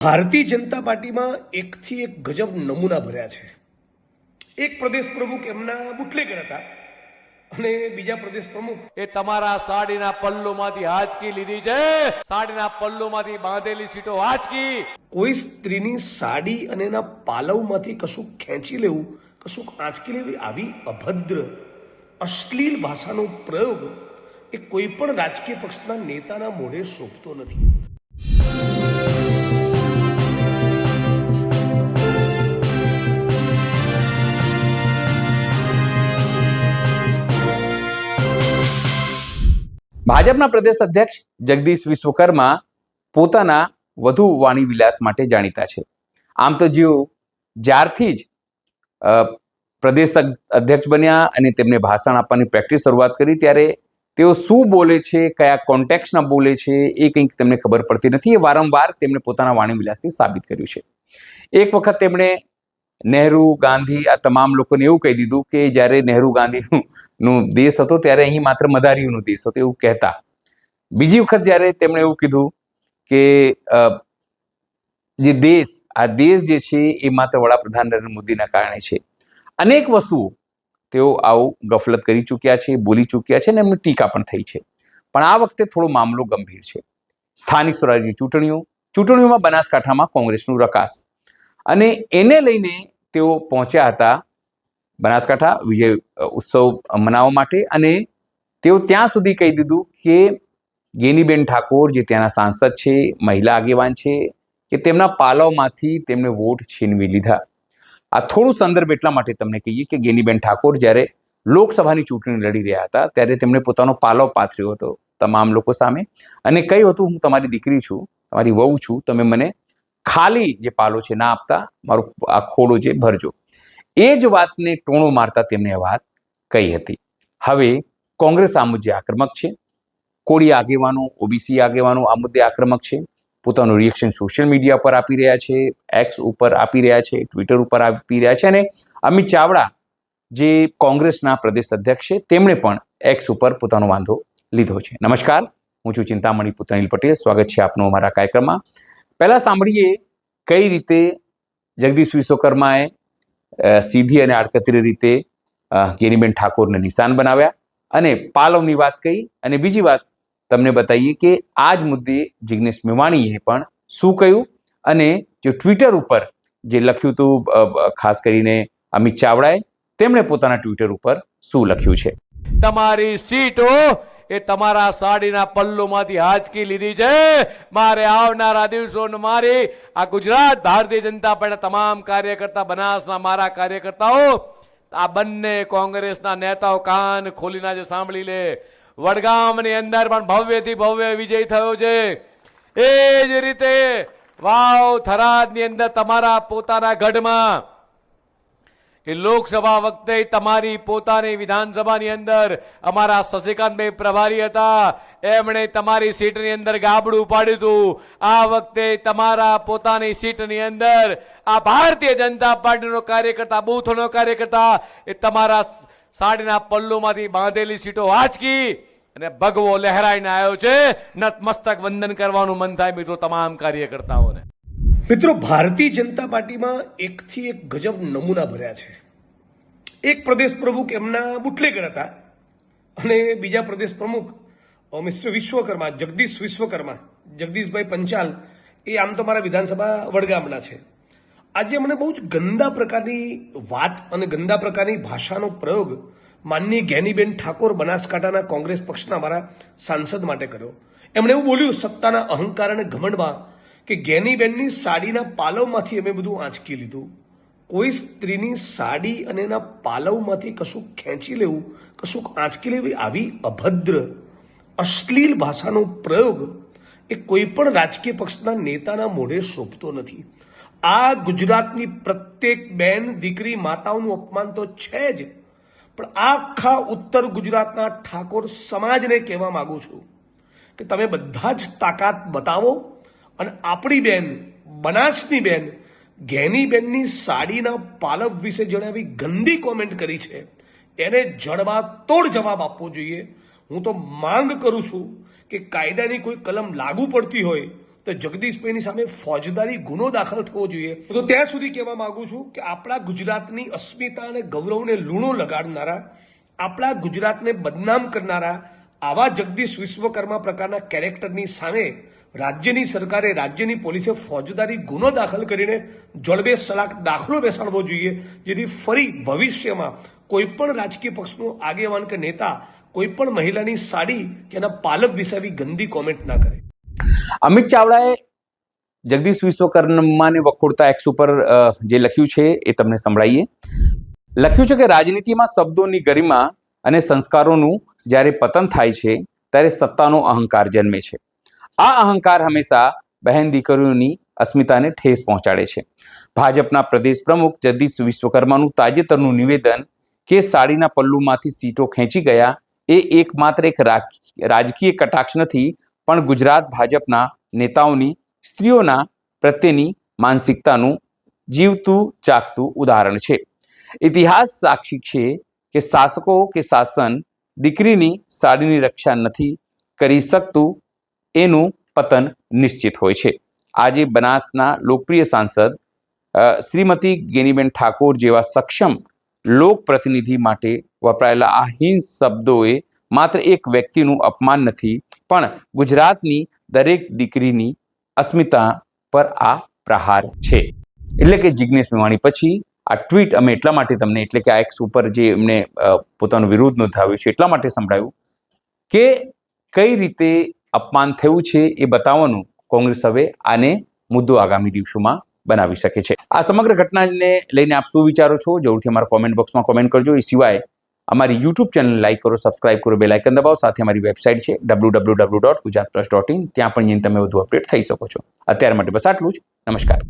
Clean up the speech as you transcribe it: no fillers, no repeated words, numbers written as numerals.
ભારતીય જનતા પાર્ટીમાં એકથી એક ગજબ નમૂના ભર્યા છે। એક પ્રદેશ પ્રમુખ એમના બુટલેગર હતા અને બીજા પ્રદેશ પ્રમુખ એ તમારા સાડીના પલ્લુમાંથી હાચકી લીધી છે, સાડીના પલ્લુમાંથી બાંધેલી સીટો હાચકી। કોઈ સ્ત્રીની સાડી અને એના પાલવમાંથી કશું ખેંચી લેવું, કશું આંચકી લેવી, આવી અભદ્ર અશ્લીલ ભાષાનો પ્રયોગ એ કોઈ પણ રાજકીય પક્ષના નેતાના મોઢે શોભતો નથી। ભાજપના પ્રદેશ અધ્યક્ષ જગદીશ વિશ્વકર્મા પોતાના વધુ વાણી વિલાસ માટે જાણીતા છે। આમ તો જેઓ જ્યારથી જ પ્રદેશ અધ્યક્ષ બન્યા અને તેમને ભાષણ આપવાની પ્રેક્ટિસ શરૂઆત કરી ત્યારે તેઓ શું બોલે છે, કયા કોન્ટેક્સ્ટમાં બોલે છે એ કંઈક તેમને ખબર પડતી નથી। એ વારંવાર તેમણે પોતાના વાણી વિલાસથી સાબિત કર્યું છે। એક વખત તેમણે નહેરુ, ગાંધી આ તમામ લોકોને એવું કહી દીધું કે જ્યારે નહેરુ ગાંધીનું દેશ હતો ત્યારે અહીં માત્ર મદારીઓનો દેશ હતો એવું કહેતા। બીજી વખત જ્યારે તેમણે એવું કીધું કે જે દેશ જે છે એ માત્ર વડાપ્રધાન નરેન્દ્ર મોદીના કારણે છે। અનેક વસ્તુઓ તેઓ આવું ગફલત કરી ચૂક્યા છે, બોલી ચૂક્યા છે અને એમની ટીકા પણ થઈ છે। પણ આ વખતે થોડો મામલો ગંભીર છે। સ્થાનિક સ્વરાજ્યની ચૂંટણીઓમાં બનાસકાંઠામાં કોંગ્રેસનું રકાસ અને એને લઈને તેઓ પહોંચ્યા હતા બનાસકાંઠા વિજય ઉત્સવ મનાવવા માટે અને તેઓ ત્યાં સુધી કહી દીધું કે ગેનીબેન ઠાકોર જે ત્યાંના સાંસદ છે, મહિલા આગેવાન છે, કે તેમના પાલવમાંથી તેમણે વોટ છીનવી લીધા। આ થોડું સંદર્ભ એટલા માટે તમને કહીએ કે ગેનીબેન ઠાકોર જ્યારે લોકસભાની ચૂંટણી લડી રહ્યા હતા ત્યારે તેમણે પોતાનો પાલવ પાથર્યો હતો તમામ લોકો સામે અને કહ્યું હતું, હું તમારી દીકરી છું, તમારી વહુ છું, તમે મને ખાલી જે પાલો છે ના આપતા, મારો આ ખોડો જે ભરજો। એ જ વાતને ટોણો મારતા તેમણે આ વાત કહી હતી। હવે કોંગ્રેસ આ મુદ્દે આક્રમક છે। કોળી આગેવાનો, ઓબીસી આગેવાનો આ મુદ્દે આક્રમક છે। પોતાનું રિએક્શન સોશિયલ મીડિયા પર આપી રહ્યા છે, એક્સ ઉપર આપી રહ્યા છે, ટ્વિટર ઉપર આપી રહ્યા છે અને અમિત ચાવડા જે કોંગ્રેસના પ્રદેશ અધ્યક્ષ છે તેમણે પણ એક્સ ઉપર પોતાનો વાંધો લીધો છે। નમસ્કાર, હું છું ચિંતામણી પુતનિલ પટેલ, સ્વાગત છે આપનું અમારા કાર્યક્રમમાં। પહેલા સાંભળીએ કઈ રીતે જગદીશ વિશ્વકર્માએ સીધી અને આડકતરી રીતે ગેનીબેન ઠાકોરને નિશાન બનાવ્યા અને પાલવની વાત કહી અને બીજી વાત તમને બતાવીએ કે આ જ મુદ્દે જિગ્નેશ મેવાણીએ પણ શું કહ્યું અને જે ટ્વિટર ઉપર જે લખ્યું હતું ખાસ કરીને અમિત ચાવડાએ તેમણે પોતાના ટ્વિટર ઉપર શું લખ્યું છે। તમારી સીટો એ તમારા સાડીના પલ્લુમાંથી હાચકી લીધી છે। મારે આવનારા દિવસોમાં મારી આ ગુજરાત ભારતીય જનતા પાર્ટીના તમામ કાર્યકર્તા, બનાસના મારા કાર્યકર્તાઓ, આ બંને કોંગ્રેસના નેતાઓ કાન ખોલીને આજે સાંભળી લે, વડગામની અંદર પણ ભવ્યથી ભવ્ય વિજય થયો છે। એ જ રીતે વાવ થરાદની અંદર તમારા પોતાના ગઢમાં એ લોકસભા વખતે તમારી પોતાની વિધાનસભાની અંદર અમારા શશિકાંતભાઈ પ્રભારી હતા, એમણે તમારી સીટની અંદર ગાબડું પાડ્યું હતું। આ વખતે તમારા પોતાની સીટની અંદર આ ભારતીય જનતા પાર્ટીનો કાર્યકર્તા, બૂથનો કાર્યકર્તા એ તમારા સાડીના પલ્લુમાંથી બાંધેલી સીટો હાચકી અને ભગવો લહેરાઈને આવ્યો છે। નતમસ્તક વંદન કરવાનું મન થાય મિત્રો તમામ કાર્યકર્તાઓને। મિત્રો, ભારતીય જનતા પાર્ટીમાં એકથી એક ગજબ નમૂના ભર્યા છે। એક પ્રદેશ પ્રમુખ એમના બુટલેગર હતા અને બીજા પ્રદેશ પ્રમુખ મિસ્ટર વિશ્વકર્મા, જગદીશ વિશ્વકર્મા, જગદીશભાઈ પંચાલ, એ આમ તો મારા વિધાનસભા વડગામના છે। આજે મને બહુ જ ગંદા પ્રકારની વાત અને ગંદા પ્રકારની ભાષાનો પ્રયોગ માનનીય ગેનીબેન ઠાકોર બનાસકાંઠાના કોંગ્રેસ પક્ષના અમારા સાંસદ માટે કર્યો। એમણે એવું બોલ્યું સત્તાના અહંકાર અને ઘમંડમાં કે ગેનીબેનની સાડીના પાલવમાંથી અમે બધું આંચકી લીધું। કોઈ સ્ત્રીની સાડી અને એના પાલવમાંથી કશું ખેંચી લેવું, કશું આંચકી લેવી, આવી અભદ્ર અશ્લીલ ભાષાનો પ્રયોગ એ કોઈ પણ રાજકીય પક્ષના નેતાના મોઢે શોભતો નથી। આ ગુજરાતની પ્રત્યેક બેન, દીકરી, માતાઓનું અપમાન તો છે જ, પણ આખા ઉત્તર ગુજરાતના ઠાકોર સમાજને કહેવા માંગુ છું કે તમે બધા જ તાકાત બતાવો અને આપણી બેન, બનાસની બેન ગેનીબેનની સાડીના પાલવ વિશે જણાવી ગંદી કોમેન્ટ કરી છે એને જડબાતોડ જવાબ આપવો જોઈએ। હું તો માંગ કરું છું કે કાયદાની કોઈ કલમ લાગુ પડતી હોય તો તો જગદીશભાઈની સામે ફોજદારી ગુનો દાખલ થવો જોઈએ. તો ત્યાં સુધી કહેવા માંગુ છું કે આપણા ગુજરાતની અસ્મિતા અને ગૌરવને લૂણો લગાડનારા, આપણા ગુજરાતને બદનામ કરનારા આવા જગદીશ વિશ્વકર્મા પ્રકારના કેરેક્ટરની સામે રાજ્યની સરકારે, રાજ્યની પોલીસે ફોજદારી ગુનો દાખલ કરીને જડબે સલાક દાખલો બેસાડવો જોઈએ, જેથી ફરી ભવિષ્યમાં કોઈ પણ રાજકીય પક્ષનો આગેવાન કે નેતા કોઈ પણ મહિલાની સાડી કે એના પાલક વિશે આવી ગંદી કોમેન્ટ ના કરે. અમિત ચાવડાએ જગદીશ વિશ્વકર્માને વખોડતા એક્સ ઉપર જે લખ્યું છે એ તમને સંભળાઈએ. લખ્યું છે કે રાજનીતિમાં શબ્દોની ગરિમા અને સંસ્કારોનું જ્યારે પતન થાય છે ત્યારે સત્તાનો અહંકાર જન્મે છે. આ અહંકાર હંમેશા બહેન દીકરીઓની અસ્મિતાને ઠેસ પહોંચાડે છે. ભાજપના પ્રદેશ પ્રમુખ જગદીશ વિશ્વકર્માનું તાજેતરનું નિવેદન કે સાડીના પલ્લુમાંથી સીટો ખેંચી ગયા એ એકમાત્ર એક રાજકીય કટાક્ષ નથી, પણ ગુજરાત ભાજપના નેતાઓની સ્ત્રીઓના પ્રત્યેની માનસિકતાનું જીવતું જાગતું ઉદાહરણ છે. ઇતિહાસ સાક્ષી છે કે શાસકો કે શાસન દીકરીની સાડીની રક્ષા નથી કરી શકતું, એનું પતન નિશ્ચિત હોય છે. આજે બનાસના લોકપ્રિય સાંસદ શ્રીમતી ગેનીબેન ઠાકોર જેવા સક્ષમ લોક પ્રતિનિધિ માટે વપરાયેલા આ હિંસ શબ્દોએ માત્ર એક વ્યક્તિનું અપમાન નથી, પણ ગુજરાતની દરેક દીકરીની અસ્મિતા પર આ પ્રહાર છે. એટલે કે જિગ્નેશ મેવાણી પછી આ ટ્વીટ અમે એટલા માટે તમને, એટલે કે આ એક્સ ઉપર જે એમને પોતાનો વિરોધ નોંધાવ્યો છે એટલા માટે સંભળાયું કે કઈ રીતે અપમાન થયું છે એ બતાવવાનું કોંગ્રેસ હવે આને મુદ્દો આગામી દિવસોમાં બનાવી શકે છે. આ સમગ્ર ઘટનાને લઈને આપ શું વિચારો છો જરૂરથી અમારા કોમેન્ટ બોક્સમાં કોમેન્ટ કરજો. એ સિવાય અમારી યુટ્યુબ ચેનલ લાઈક કરો, સબસ્ક્રાઇબ કરો, બેલ આઇકન દબાવો. સાથે અમારી વેબસાઇટ છે www.gujaratplus.in, ત્યાં પણ જઈને તમે વધુ અપડેટ થઈ શકો છો. અત્યાર માટે બસ આટલું જ. નમસ્કાર.